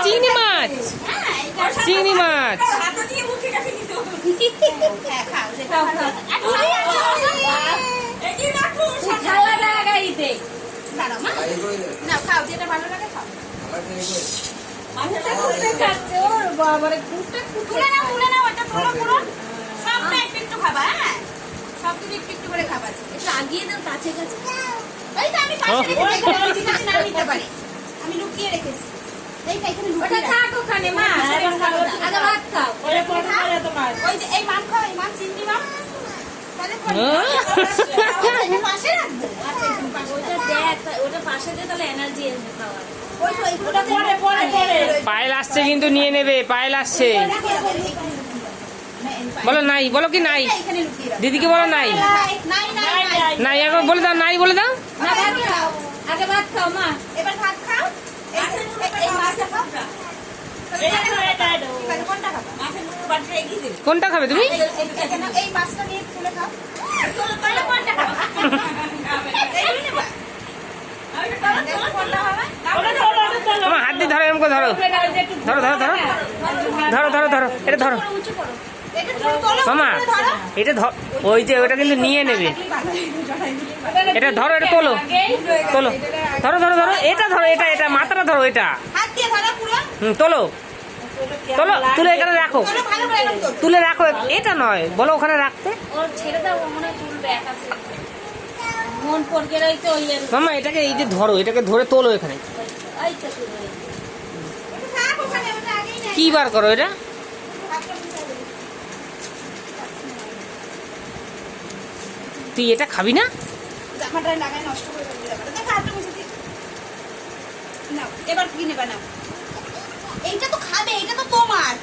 চিংড়ি মাছ, চিংড়ি মাছ। আমি লুকিয়ে রেখেছি। পায়েল আসছে কিন্তু নিয়ে নেবে, পায়েল আসছে। বলো নাই, বলো কি নাই, দিদিকে বলো নাই, নাই একবার বলে দাও, নাই বলে দাও। আগে ভাত খাও মা, এবার ভাত খাও। কোনটা খাবে তুমি? এই মাছটা নিয়ে তুলে খাও। তোমার হাত দিয়ে ধরো, এরকম করে ধরো, ধরো ধরো ধরো ধরো ধরো ধরো, এটা ধরো মামা, এটা ধর, ওই যে ওটা কিন্তু নিয়ে নেবে। এটা ধরো, এটা তোলো তোলো, ধরো ধরো ধরো, এটা ধরো, এটা এটা মাথাটা ধরো, এটা তোলো তোলো, তুলে এখানে রাখো, তুলে রাখো, এটা নয়, বলো ওখানে রাখতে। মামা এটাকে এই যে ধরো, এটাকে ধরে তোলো এখানে। কি বার করো এটা? তুই এটা খাবি না? এবার কি নেবা? নাও, এইটা তো খাবে, এটা তো তোমার।